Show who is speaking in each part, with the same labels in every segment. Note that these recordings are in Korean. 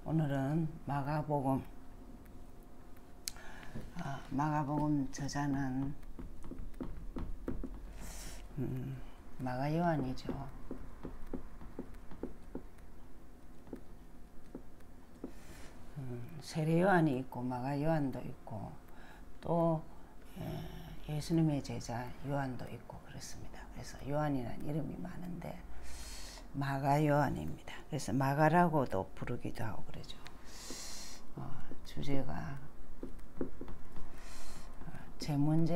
Speaker 1: 오늘은 마가복음, 마가복음 저자는 마가요한이죠. 세례요한이 있고 마가요한도 있고 또 예수님의 제자 요한도 있고 그렇습니다. 그래서 요한이라는 이름이 많은데 마가요한입니다. 그래서 마가라고도 부르기도 하고 그러죠. 주제가 제 문제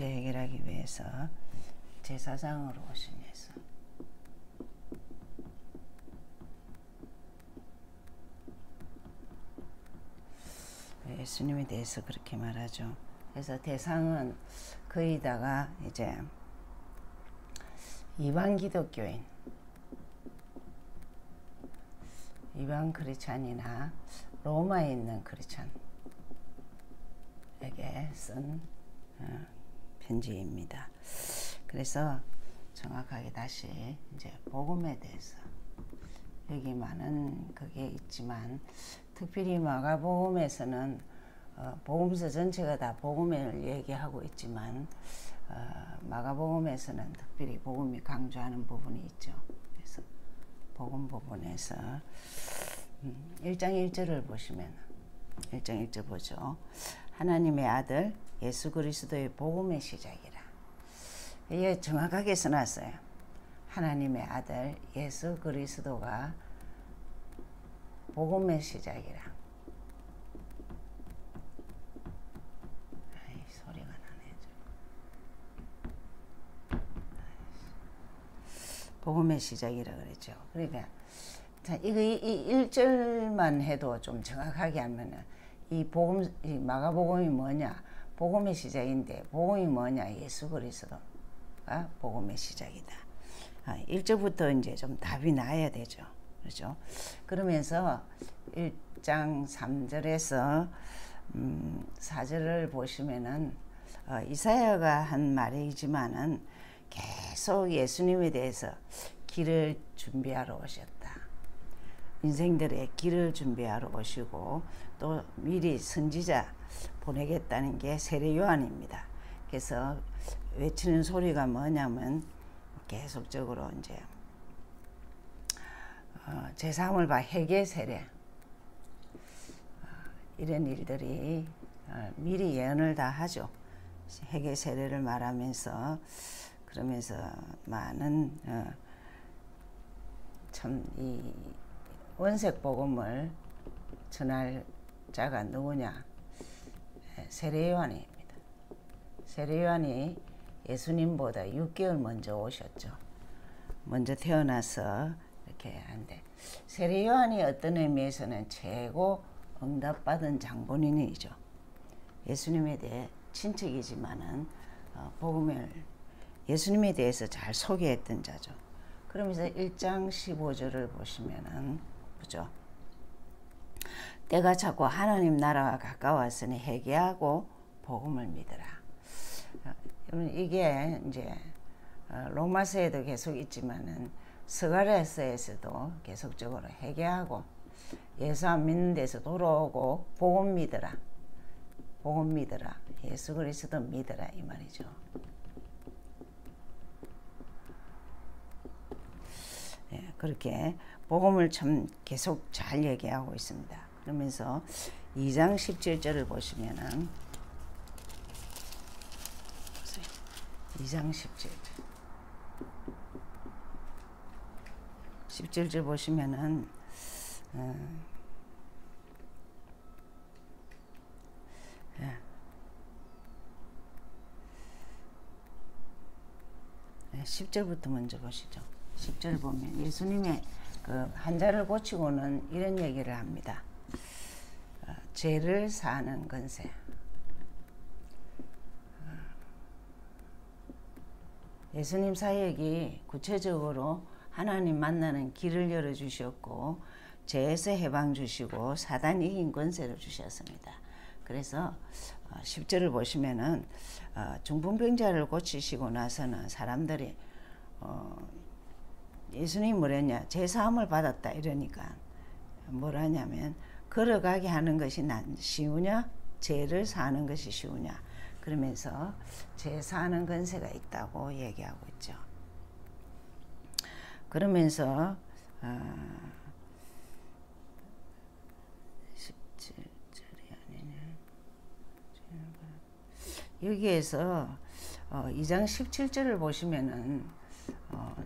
Speaker 1: 해결하기 위해서 제사장으로 오신 예수. 예수님에 대해서 그렇게 말하죠. 그래서 대상은 거의다가 이제 이방 기독교인, 이방 크리스찬이나 로마에 있는 크리스찬에게 쓴 편지입니다. 그래서 정확하게 다시 이제 복음에 대해서 여기 많은 그게 있지만 특별히 마가복음에서는 복음서 전체가 다 복음을 얘기하고 있지만 마가복음에서는 특별히 복음이 강조하는 부분이 있죠. 그래서 복음 부분에서 1장 1절을 보시면 1장 1절 보죠. 하나님의 아들 예수 그리스도의 복음의 시작이라. 이게 정확하게 써놨어요. 하나님의 아들 예수 그리스도가 복음의 시작이라. 소리가 나네. 복음의 시작이라 그랬죠. 그러니까 자, 이거 이 1절만 해도 좀 정확하게 하면은 이 마가복음이 뭐냐? 복음의 시작인데 복음이 뭐냐? 예수 그리스도가 복음의 시작이다. 1절부터 이제 좀 답이 나야 되죠. 그렇죠? 그러면서 1장 3절에서 4절을 보시면은 이사야가 한 말이지만은 계속 예수님에 대해서 길을 준비하러 오셨다. 인생들의 길을 준비하러 오시고 또 미리 선지자 보내겠다는 게 세례 요한입니다. 그래서 외치는 소리가 뭐냐면 계속적으로 이제 제3을 봐 회개 세례 이런 일들이 미리 예언을 다 하죠. 회개 세례를 말하면서 그러면서 많은 참 이 원색 복음을 전할 자가 누구냐? 세례 요한입니다. 세례 요한이 예수님보다 6개월 먼저 오셨죠. 먼저 태어나서 이렇게 한데 세례 요한이 어떤 의미에서는 최고 응답받은 장본인이죠. 예수님에 대해 친척이지만은 복음을 예수님에 대해서 잘 소개했던 자죠. 그러면서 1장 15절을 보시면은 보죠. 때가 찼고 하나님 나라가 가까웠으니 회개하고 복음을 믿으라. 이게 이제 로마서에도 계속 있지만은 스가랴서에서도 계속적으로 회개하고 예수 안 믿는 데서 돌아오고 복음 믿으라. 복음 믿으라. 예수 그리스도 믿으라 이 말이죠. 그렇게 복음을 참 계속 잘 얘기하고 있습니다. 그러면서 2장 17절을 보시면은 2장 17절 보시면은 10절부터 먼저 보시죠. 10절 보면 예수님의 그 환자를 고치고는 이런 얘기를 합니다. 죄를 사하는 권세. 예수님 사역이 구체적으로 하나님 만나는 길을 열어주셨고 죄에서 해방 주시고 사단 이긴 권세를 주셨습니다. 그래서 10절을 보시면은 중풍병자를 고치시고 나서는 사람들이 예수님이 뭐랬냐, 제사함을 받았다 이러니까 뭐라냐면 걸어가게 하는 것이 쉬우냐 죄를 사는 것이 쉬우냐 그러면서 죄 사는 건세가 있다고 얘기하고 있죠. 그러면서 17절이 아니네. 여기에서 2장 17절을 보시면은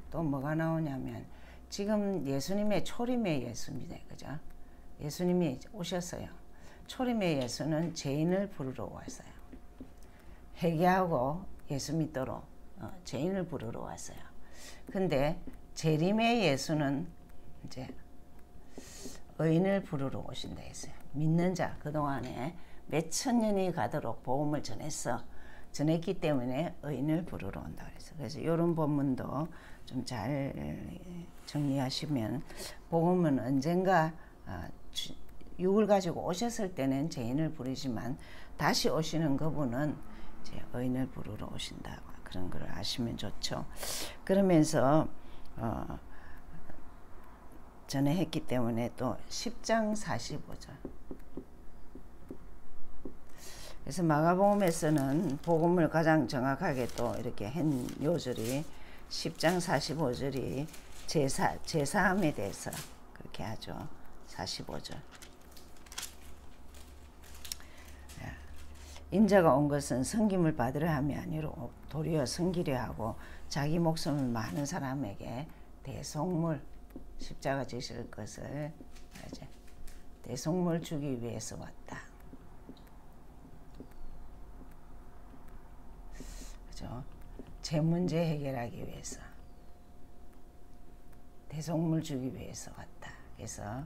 Speaker 1: 또 뭐가 나오냐면 지금 예수님의 초림의 예수입니다. 그죠? 예수님이 오셨어요. 초림의 예수는 죄인을 부르러 왔어요. 회개하고 예수 믿도록 죄인을 부르러 왔어요. 근데 재림의 예수는 이제 의인을 부르러 오신다 했어요. 믿는 자, 그동안에 몇천 년이 가도록 복음을 전했기 때문에 의인을 부르러 온다 그랬어요. 그래서 이런 본문도 좀 잘 정리하시면 복음은 언젠가 육을 가지고 오셨을 때는 죄인을 부르지만 다시 오시는 그분은 이제 의인을 부르러 오신다. 그런 걸 아시면 좋죠. 그러면서 전에 했기 때문에 또 10장 45절. 그래서 마가복음에서는 복음을 가장 정확하게 또 이렇게 한 요절이 10장 45절이 제사함에 대해서 그렇게 하죠. 45절. 인자가 온 것은 섬김을 받으려 함이 아니로 도리어 섬기려 하고 자기 목숨을 많은 사람에게 대속물 십자가 지실 것을 이제 대속물 주기 위해서 왔다. 그죠? 제 문제 해결하기 위해서 대속물 주기 위해서 왔다. 그래서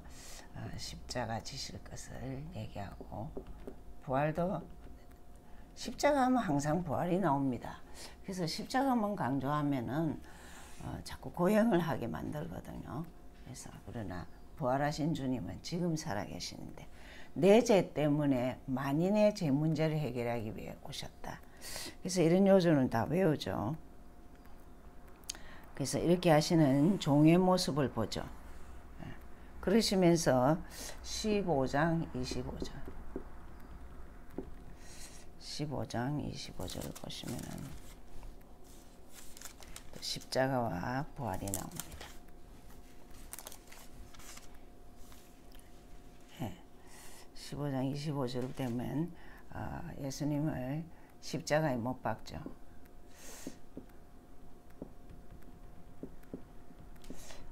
Speaker 1: 십자가 지실 것을 얘기하고 부활도 십자가 하면 항상 부활이 나옵니다. 그래서 십자가만 강조하면은 자꾸 고행을 하게 만들거든요. 그래서 그러나 부활하신 주님은 지금 살아계시는데 내 죄 때문에 만인의 죄 문제를 해결하기 위해 오셨다. 그래서 이런 요소는 다 외우죠. 그래서 이렇게 하시는 종의 모습을 보죠. 그러시면서 15장 25절 15장 25절을 보시면은 또 십자가와 부활이 나옵니다. 15장 25절 되면 예수님을 십자가에 못 박죠.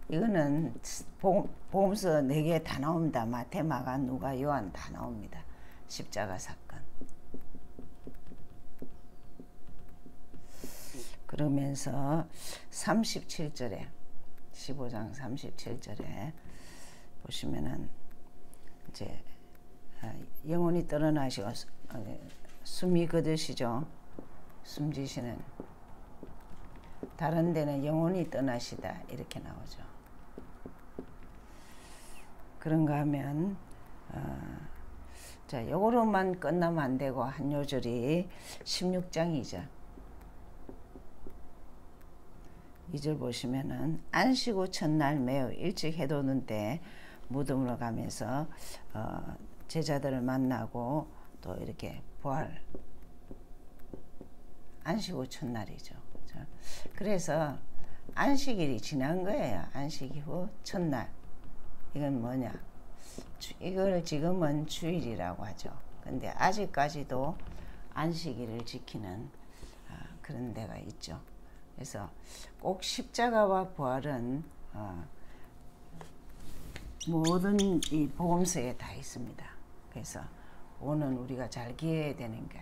Speaker 1: 이거는 복음서 4개 다 나옵니다. 마태, 마가, 누가, 요한 다 나옵니다. 십자가 사건. 그러면서 37절에 15장 37절에 보시면은 이제 영혼이 떠나시고 숨이 거두시죠. 숨지시는 다른 데는 영혼이 떠나시다 이렇게 나오죠. 그런가 하면 자 요거로만 끝나면 안 되고 한 요절이 16장 2절 2절 보시면은 안식 후 첫날 매우 일찍 해돋는 때 무덤으로 가면서 제자들을 만나고 또 이렇게 부활 안식 후 첫날이죠. 그렇죠? 그래서 안식일이 지난 거예요. 안식 후 첫날. 이건 뭐냐? 이걸 지금은 주일이라고 하죠. 근데 아직까지도 안식일을 지키는 그런 데가 있죠. 그래서 꼭 십자가와 부활은 모든 이 복음서에 다 있습니다. 그래서 오늘 우리가 잘 기해야 되는 게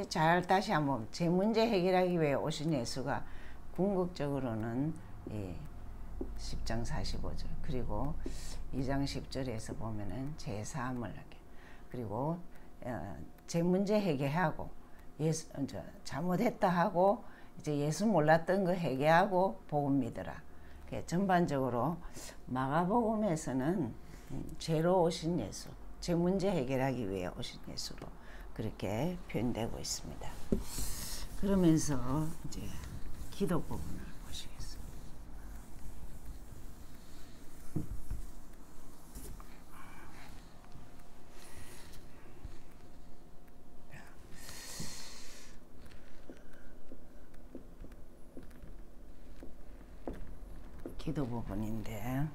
Speaker 1: 잘 다시 한번 제 문제 해결하기 위해 오신 예수가 궁극적으로는 이 10장 45절 그리고 2장 10절에서 보면은 제사함을 하게 그리고 제 문제 해결하고 예수 잘못했다 하고 이제 예수 몰랐던 거 해결하고 복음 믿으라. 전반적으로 마가복음에서는 죄로 오신 예수, 제 문제 해결하기 위해 오신 예수로 그렇게 표현되고 있습니다. 그러면서 이제 기도 부분을 보시겠습니다. 기도 부분인데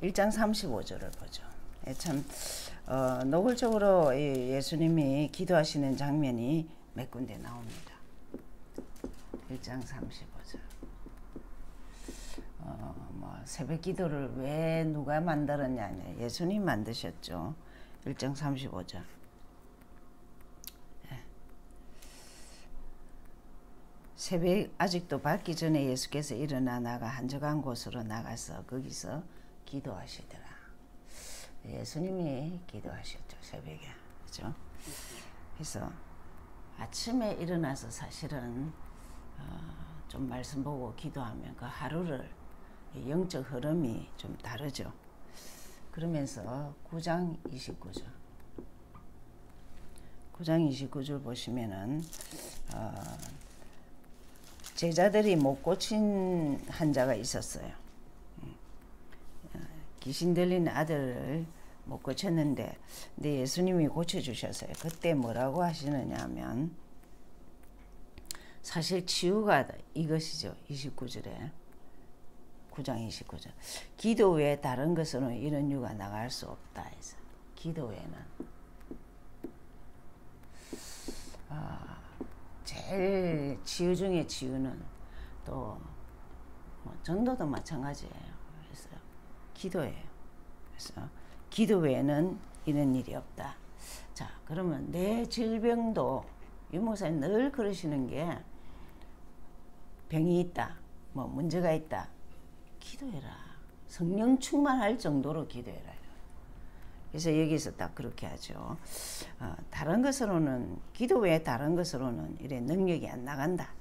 Speaker 1: 1장 35절을 보죠. 참 노골적으로 예수님이 기도하시는 장면이 몇 군데 나옵니다. 1장 35절. 뭐 새벽 기도를 왜 누가 만들었냐? 예수님 만드셨죠. 1장 35절. 새벽 아직도 밝기 전에 예수께서 일어나 나가 한적한 곳으로 나가서 거기서 기도하시더라. 예수님이 기도하셨죠. 새벽에. 그죠? 그래서 아침에 일어나서 사실은 좀 말씀 보고 기도하면 그 하루를 영적 흐름이 좀 다르죠. 그러면서 9장 29절. 9장 29절 보시면은 제자들이 못 고친 환자가 있었어요. 귀신 들린 아들을 못 고쳤는데 근데 예수님이 고쳐주셨어요. 그때 뭐라고 하시느냐 하면 사실 치유가 이것이죠. 29절에 9장 29절. 기도 외에 다른 것으로는 이런 유가 나갈 수 없다 해서 기도 외에는 제일 치유 중에 치유는 또 뭐 전도도 마찬가지예요. 그래서 기도예요. 그래서 기도 외에는 이런 일이 없다. 자, 그러면 내 질병도 유목사님 늘 그러시는 게 병이 있다, 뭐 문제가 있다, 기도해라. 성령 충만할 정도로 기도해라. 그래서 여기서 딱 그렇게 하죠. 다른 것으로는 기도 외에 다른 것으로는 이래 능력이 안 나간다.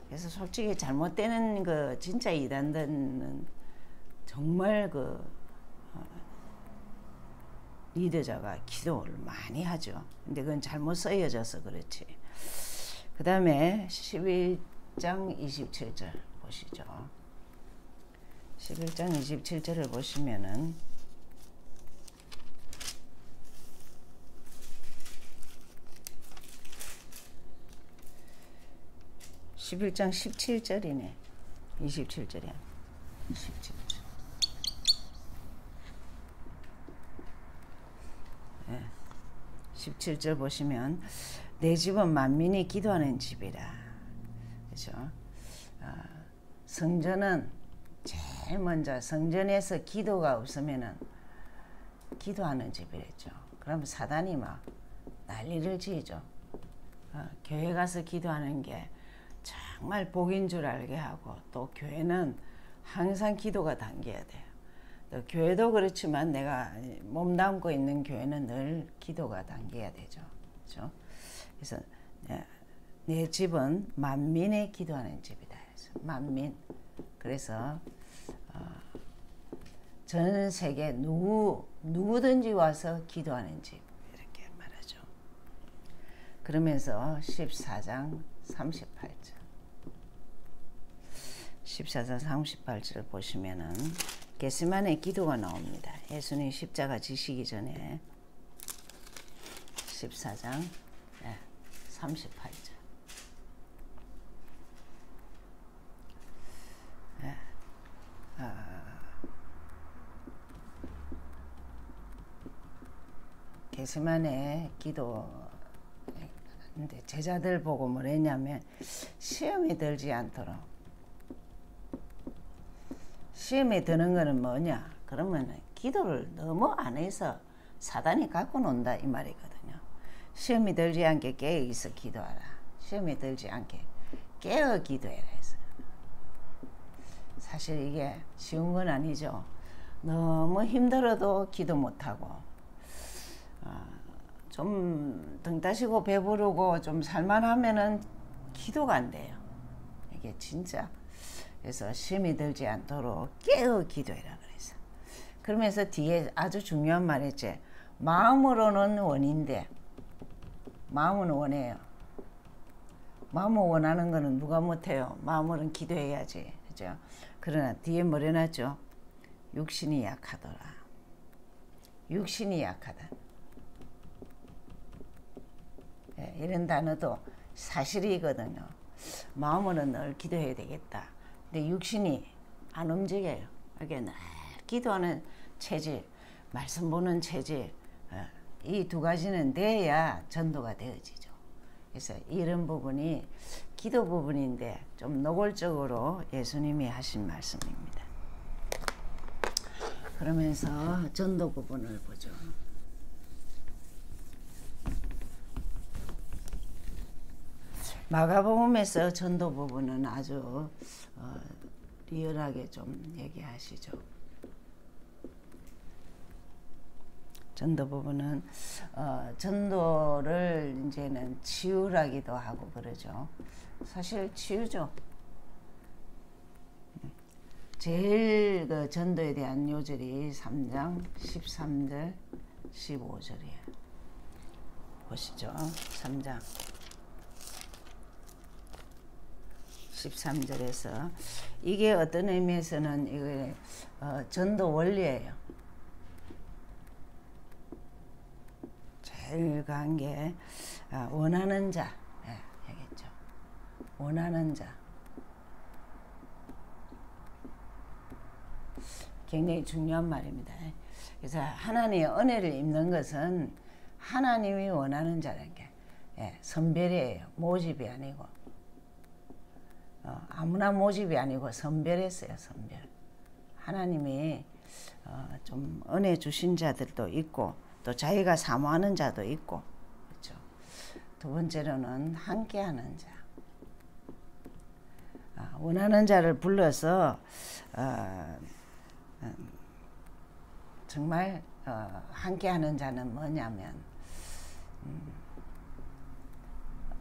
Speaker 1: 그래서 솔직히 잘못되는 그 진짜 이단들은 정말 그 리더자가 기도를 많이 하죠. 근데 그건 잘못 쓰여져서 그렇지. 그 다음에 11장 27절 보시죠. 11장 27절을 보시면은 11장 17절이네. 27절이야. 17절. 네. 17절 보시면 내 집은 만민이 기도하는 집이라. 그렇죠? 성전은 제일 먼저 성전에서 기도가 없으면은 기도하는 집이랬죠. 그러면 사단이 막 난리를 지죠. 교회 가서 기도하는 게 정말 복인 줄 알게 하고 또 교회는 항상 기도가 당겨야 돼요. 또 교회도 그렇지만 내가 몸담고 있는 교회는 늘 기도가 당겨야 되죠. 그렇죠? 그래서 내 집은 만민의 기도하는 집이다. 그래서 만민. 그래서 전 세계 누구든지 와서 기도하는 집 이렇게 말하죠. 그러면서 14장 38절 14장 38절을 보시면은 겟세마네 기도가 나옵니다. 예수님 십자가 지시기 전에 14장 38절 겟세마네 기도 근데 제자들 보고 뭐랬냐면 시험에 들지 않도록. 시험에 드는 거는 뭐냐? 그러면 기도를 너무 안 해서 사단이 갖고 논다 이 말이거든요. 시험에 들지 않게 깨어 있어 기도하라. 시험에 들지 않게 깨어 기도해라 해서. 사실 이게 쉬운 건 아니죠. 너무 힘들어도 기도 못하고 좀 등 따시고 배부르고 좀 살만하면은 기도가 안 돼요. 이게 진짜. 그래서 시험이 들지 않도록 깨어 기도해라 그래서. 그러면서 뒤에 아주 중요한 말 했지. 마음으로는 원인데 마음은 원해요. 마음을 원하는 거는 누가 못해요. 마음으로는 기도해야지. 그죠? 그러나 뒤에 뭐 해놨죠? 육신이 약하더라. 육신이 약하다. 네, 이런 단어도 사실이거든요. 마음으로는 늘 기도해야 되겠다. 근데 육신이 안 움직여요. 이렇게 늘 기도하는 체질, 말씀 보는 체질, 이 두 가지는 돼야 전도가 되어지죠. 그래서 이런 부분이 기도 부분인데 좀 노골적으로 예수님이 하신 말씀입니다. 그러면서 전도 부분을 보죠. 마가복음에서 전도 부분은 아주 리얼하게 좀 얘기하시죠. 전도 부분은 전도를 이제는 치유라기도 하고 그러죠. 사실 치유죠. 제일 그 전도에 대한 요절이 3장 13절 15절이에요. 보시죠. 3장 13절에서 이게 어떤 의미에서는 이게 전도 원리예요. 제일 강한 게 원하는 자, 알겠죠? 원하는 자. 굉장히 중요한 말입니다. 그래서 하나님의 은혜를 입는 것은 하나님이 원하는 자라는 게 선별이에요. 모집이 아니고 아무나 모집이 아니고 선별했어요. 선별. 하나님이 좀 은혜 주신 자들도 있고 또 자기가 사모하는 자도 있고 그렇죠. 두 번째로는 함께하는 자. 원하는 자를 불러서 정말 함께하는 자는 뭐냐면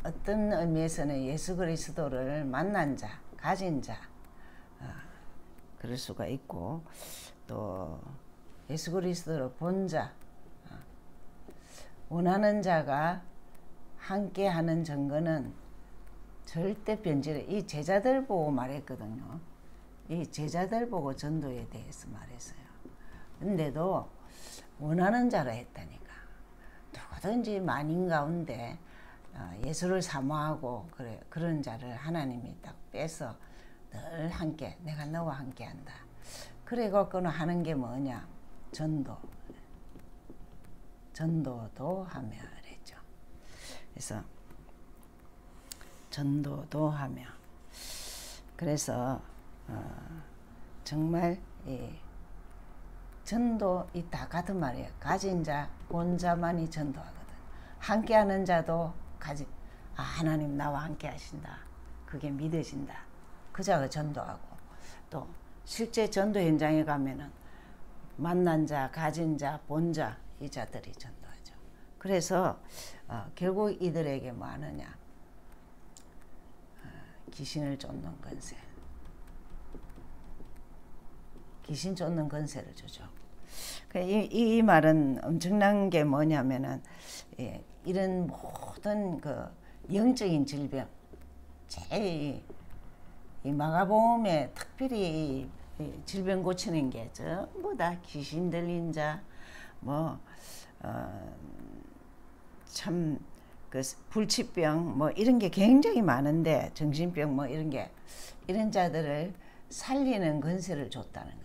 Speaker 1: 어떤 의미에서는 예수 그리스도를 만난 자, 가진 자 그럴 수가 있고 또 예수 그리스도를 본 자, 원하는 자가 함께하는 증거는 절대 변질을 이 제자들 보고 말했거든요. 이 제자들 보고 전도에 대해서 말했어요. 근데도 원하는 자로 했다니까. 누구든지 만인 가운데 예수를 사모하고 그런 자를 하나님이 딱 빼서 늘 함께 내가 너와 함께 한다. 그리고 그는 하는 게 뭐냐? 전도도 하며 그랬죠. 그래서 전도도 하며 그래서 정말 전도 다 같은 말이에요. 가진 자, 본 자만이 전도하거든. 함께하는 자도 하나님 나와 함께 하신다. 그게 믿어진다. 그 자가 전도하고 또 실제 전도 현장에 가면은 만난 자, 가진 자, 본 자, 이 자들이 전도하죠. 그래서 결국 이들에게 뭐 하느냐? 귀신을 쫓는 권세. 귀신 쫓는 권세를 주죠. 이 말은 엄청난 게 뭐냐면은 이런 모든 그 영적인 질병, 제일 이 마가복음에 특별히 질병 고치는 게 전부 다 귀신 들린 자, 참 그 불치병 뭐 이런 게 굉장히 많은데 정신병 뭐 이런 자들을 살리는 권세를 줬다는 거죠.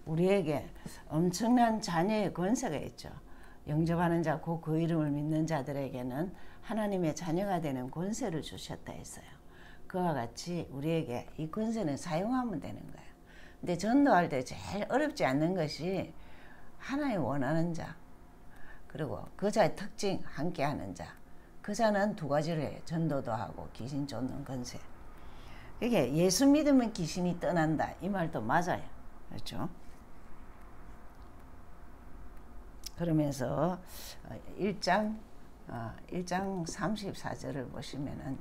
Speaker 1: 우리에게 엄청난 자녀의 권세가 있죠. 영접하는 자, 그 이름을 믿는 자들에게는 하나님의 자녀가 되는 권세를 주셨다 했어요. 그와 같이 우리에게 이 권세는 사용하면 되는 거예요. 근데 전도할 때 제일 어렵지 않는 것이 하나님 원하는 자, 그리고 그 자의 특징, 함께하는 자. 그 자는 두 가지를 해요. 전도도 하고 귀신 쫓는 권세. 이게 예수 믿으면 귀신이 떠난다. 이 말도 맞아요. 그렇죠? 그러면서 1장 34절을 보시면은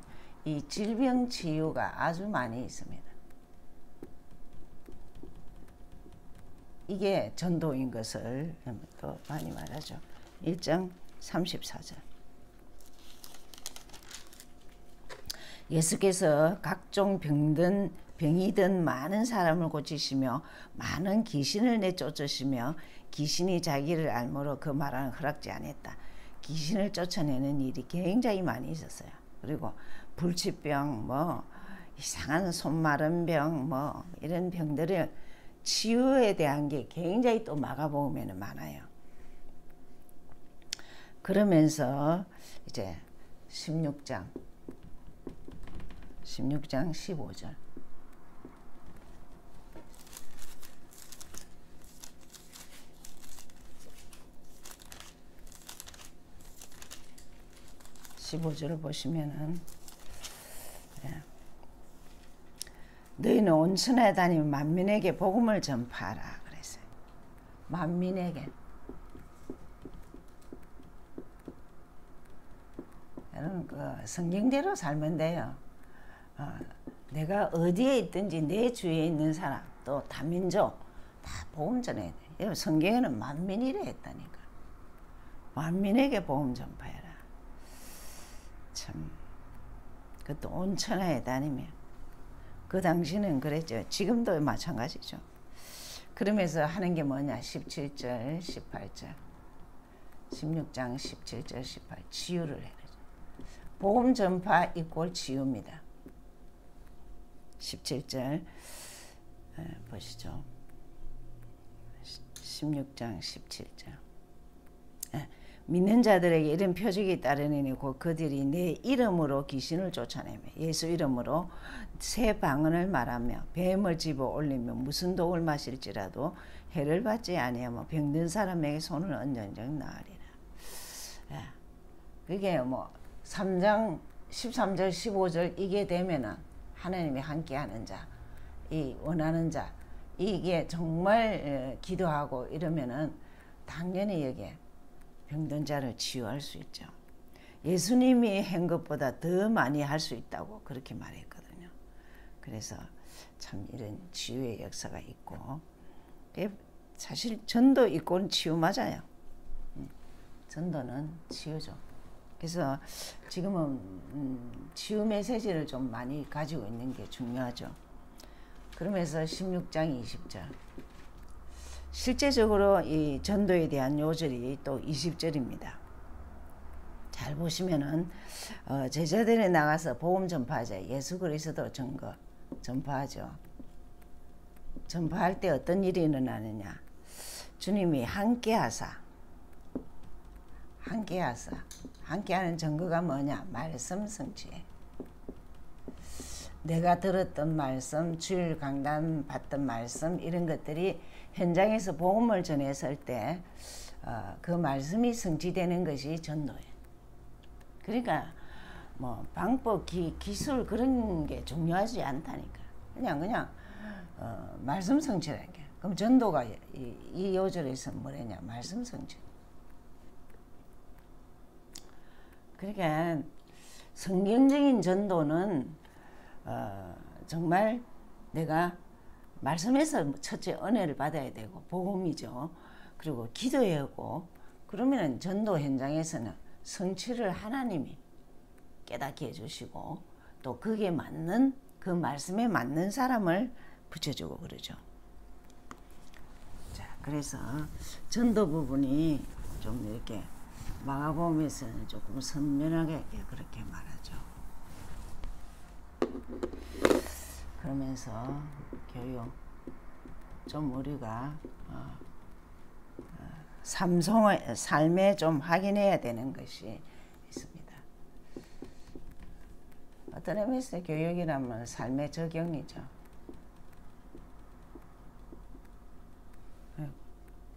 Speaker 1: 이 질병 치유가 아주 많이 있습니다. 이게 전도인 것을 또 많이 말하죠. 1장 34절. 예수께서 각종 병이든 많은 사람을 고치시며 많은 귀신을 내쫓으시며 귀신이 자기를 알므로 그 말하는 허락지 않았다. 귀신을 쫓아내는 일이 굉장히 많이 있었어요. 그리고 불치병, 이상한 손 마른 병 뭐 이런 병들을 치유에 대한 게 굉장히 또 마가복음에는 많아요. 그러면서 이제 16장 15절 (15절을) 보시면은 너희는 온 천하에 다니며 만민에게 복음을 전파하라 그랬어요. 만민에게. 여러분 그 성경대로 살면 돼요. 내가 어디에 있든지 내 주위에 있는 사람 또 다민족 다 복음 전해야 돼. 여러분 성경에는 만민이라 했다니까. 만민에게 복음 전파해라. 참 그것도 온 천하에 다니며 그 당시는 그랬죠. 지금도 마찬가지죠. 그러면서 하는 게 뭐냐 17절 18절 16장 17절 18 치유를 해야 되죠. 복음 전파 이꼴 치유입니다. 17절 보시죠. 16장 17절 믿는 자들에게 이런 표적이 따르느니 곧 그들이 내 이름으로 귀신을 쫓아내며 예수 이름으로 새 방언을 말하며 뱀을 집어 올리며 무슨 독을 마실지라도 해를 받지 아니하며 병든 사람에게 손을 얹은즉 나으리라. 그게 뭐 3장 13절 15절 이게 되면은 하나님이 함께하는 자, 이 원하는 자 이게 정말 기도하고 이러면은 당연히 여기에 병든 자를 치유할 수 있죠. 예수님이 한 것보다 더 많이 할 수 있다고 그렇게 말했거든요. 그래서 참 이런 치유의 역사가 있고 사실 전도 있고는 치유 맞아요. 전도는 치유죠. 그래서 지금은 치유 메시지를 좀 많이 가지고 있는 게 중요하죠. 그러면서 16장 20절 실제적으로 이 전도에 대한 요절이 또 20절입니다. 잘 보시면은 제자들이 나가서 복음 전파하자. 예수 그리스도 증거 전파하죠. 전파할 때 어떤 일이 일어나느냐. 주님이 함께하사 함께하는 증거가 뭐냐. 말씀 성취해. 내가 들었던 말씀, 주일 강단 받던 말씀 이런 것들이 현장에서 복음을 전했을 때 그 말씀이 성취되는 것이 전도예요. 그러니까 뭐 방법, 기술 그런 게 중요하지 않다니까. 그냥 말씀 성취라는 게. 그럼 전도가 이 요절에서 뭐냐냐 말씀 성취. 그러니까 성경적인 전도는 정말 내가 말씀에서 첫째 은혜를 받아야 되고 복음이죠. 그리고 기도해야 하고 그러면 전도 현장에서는 성취를 하나님이 깨닫게 해주시고 또 그게 맞는 그 말씀에 맞는 사람을 붙여주고 그러죠. 자, 그래서 전도 부분이 좀 이렇게 마가복음에서는 조금 선명하게 그렇게 말하죠. 그러면서 교육 좀 우리가 삶에 좀 확인해야 되는 것이 있습니다. 어떤 의미에서 교육이라면 삶의 적용이죠.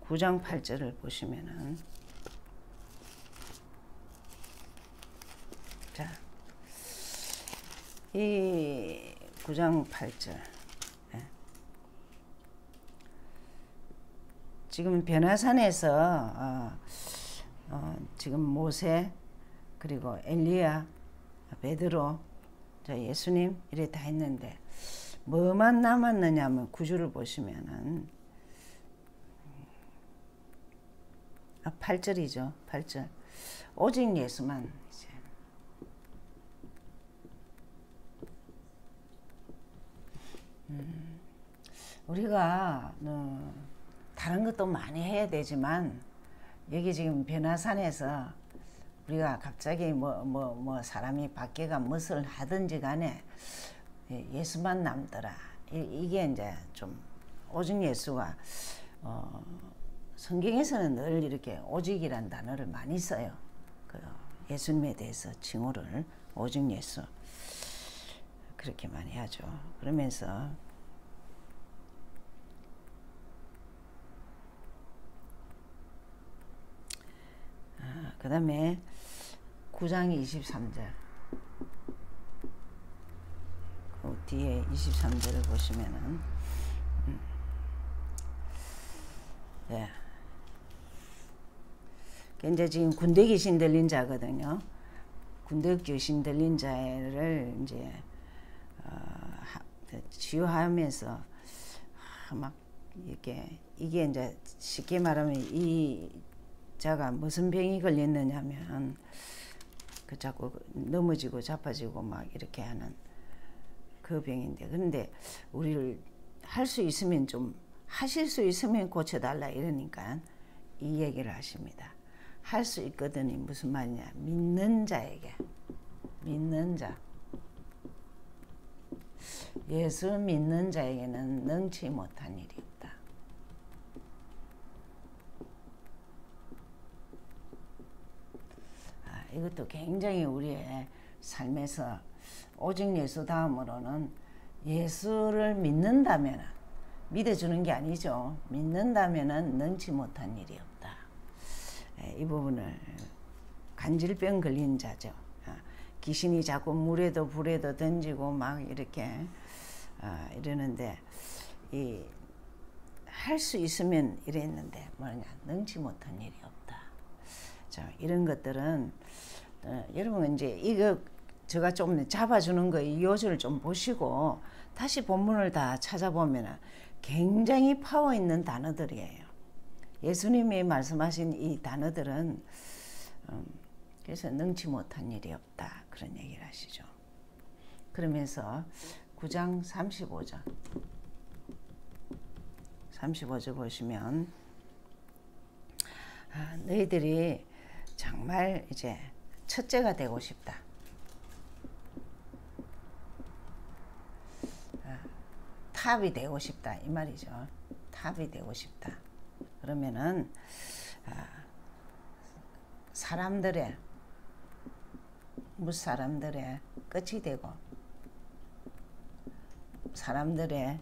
Speaker 1: 9장 8절을 보시면은 자, 이 9장 8절 지금 변화산에서 지금 모세 그리고 엘리야 베드로 예수님 이래 다 했는데 뭐만 남았느냐면 9절을 보시면은 8절이죠. 8절 오직 예수만 이제 우리가 다른 것도 많이 해야 되지만 여기 지금 변화산에서 우리가 갑자기 뭐 사람이 밖에가 무엇을 하든지 간에 예수만 남더라. 이게 이제 좀 오직 예수가 성경에서는 늘 이렇게 오직이란 단어를 많이 써요. 그 예수님에 대해서 칭호를 오직 예수 그렇게 많이 하죠. 그러면서 그 다음에 9장 23절 그 뒤에 23절을 보시면은 예. 이제 지금 군대 귀신 들린 자거든요. 군대 귀신 들린 자를 이제 치유하면서 막 이렇게 이게 이제 쉽게 말하면 이 자가 무슨 병이 걸렸느냐면 그 자꾸 넘어지고 자빠지고 막 이렇게 하는 그 병인데 근데 우리를 할 수 있으면 좀 하실 수 있으면 고쳐달라 이러니까 이 얘기를 하십니다. 할 수 있거든이 무슨 말이냐 믿는 자에게 믿는 자 예수 믿는 자에게는 능치 못한 일이 없다. 이것도 굉장히 우리의 삶에서 오직 예수 다음으로는 예수를 믿는다면 믿어주는 게 아니죠. 믿는다면 능치 못한 일이 없다. 이 부분을 간질병 걸린 자죠. 귀신이 자꾸 물에도 불에도 던지고 막 이렇게 이러는데 할 수 있으면 이랬는데 뭐냐 능치 못한 일이 없다. 자, 이런 것들은 여러분 이제 이거 제가 좀 잡아주는 거 이 요소를 좀 보시고 다시 본문을 다 찾아보면 굉장히 파워 있는 단어들이에요. 예수님이 말씀하신 이 단어들은 그래서 능치 못한 일이 없다 그런 얘기를 하시죠. 그러면서 9장 35절 보시면 너희들이 정말 이제 첫째가 되고 싶다. 탑이 되고 싶다 이 말이죠. 탑이 되고 싶다. 그러면은 사람들의 무사람들의 끝이 되고 사람들의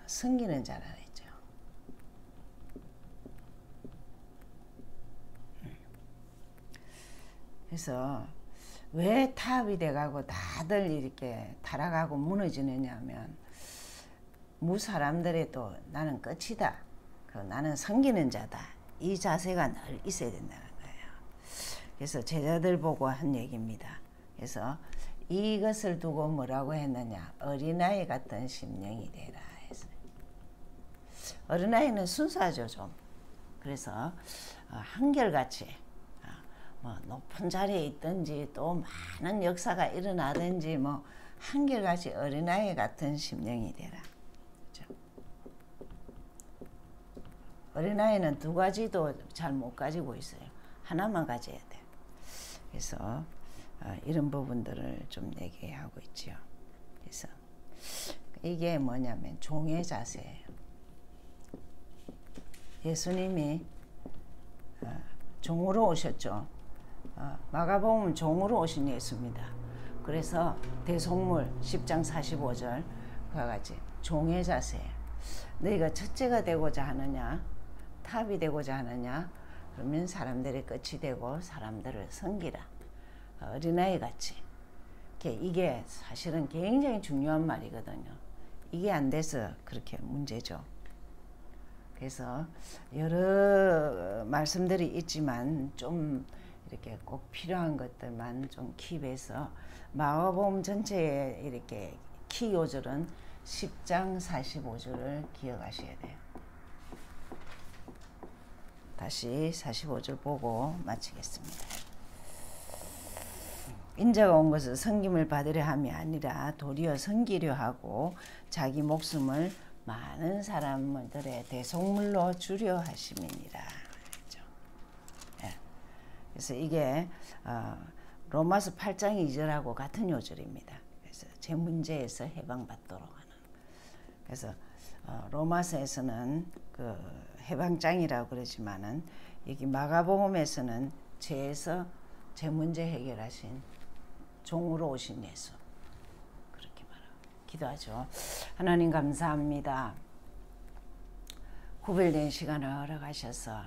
Speaker 1: 섬기는 자라 했죠. 그래서 왜 탑이 돼가고 다들 이렇게 타락하고 무너지느냐 하면 무사람들의 또 나는 끝이다. 나는 섬기는 자다. 이 자세가 늘 있어야 된다는 거예요. 그래서 제자들 보고 한 얘기입니다. 그래서 이것을 두고 뭐라고 했느냐. 어린아이 같은 심령이 되라 했어요. 어린아이는 순수하죠 좀. 그래서 한결같이 뭐 높은 자리에 있든지 또 많은 역사가 일어나든지 뭐 한결같이 어린아이 같은 심령이 되라. 그렇죠? 어린아이는 두 가지도 잘 못 가지고 있어요. 하나만 가져야 돼. 그래서 이런 부분들을 좀 얘기하고 있죠. 그래서 이게 뭐냐면 종의 자세예요. 예수님이 종으로 오셨죠. 마가복음 종으로 오신 예수입니다. 그래서 대속물 10장 45절 그와 같이 종의 자세예요. 너희가 첫째가 되고자 하느냐 탑이 되고자 하느냐 그러면 사람들의 끝이 되고 사람들을 섬기라. 어린아이 같이. 이게 사실은 굉장히 중요한 말이거든요. 이게 안 돼서 그렇게 문제죠. 그래서 여러 말씀들이 있지만 좀 이렇게 꼭 필요한 것들만 좀 킵해서 마가복음 전체에 이렇게 키 요절은 10장 45절을 기억하셔야 돼요. 다시 45절 보고 마치겠습니다. 인자가 온 것은 섬김을 받으려 함이 아니라 도리어 섬기려 하고 자기 목숨을 많은 사람들의 대속물로 주려 하심이니라. 그렇죠? 네. 그래서 이게 로마서 8장 2절하고 같은 요절입니다. 그래서 제 문제에서 해방받도록 하는. 그래서 로마서에서는 그 해방장이라고 그러지만은 여기 마가복음에서는 죄에서 제 문제 해결하신 종으로 오신 예수, 그렇게 말하고 기도하죠. 하나님 감사합니다. 구별된 시간을 허락하셔서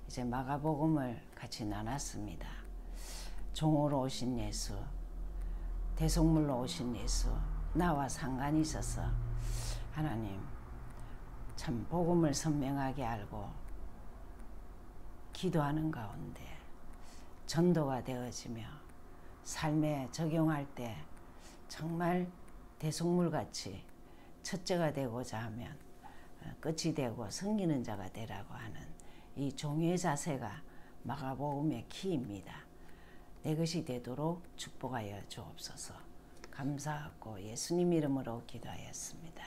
Speaker 1: 이제 마가복음을 같이 나눴습니다. 종으로 오신 예수, 대속물로 오신 예수, 나와 상관이 있어서 하나님 참 복음을 선명하게 알고 기도하는 가운데 전도가 되어지며 삶에 적용할 때 정말 대속물같이 첫째가 되고자 하면 끝이 되고 섬기는 자가 되라고 하는 이 종의 자세가 마가복음의 키입니다. 내 것이 되도록 축복하여 주옵소서. 감사하고 예수님 이름으로 기도하였습니다.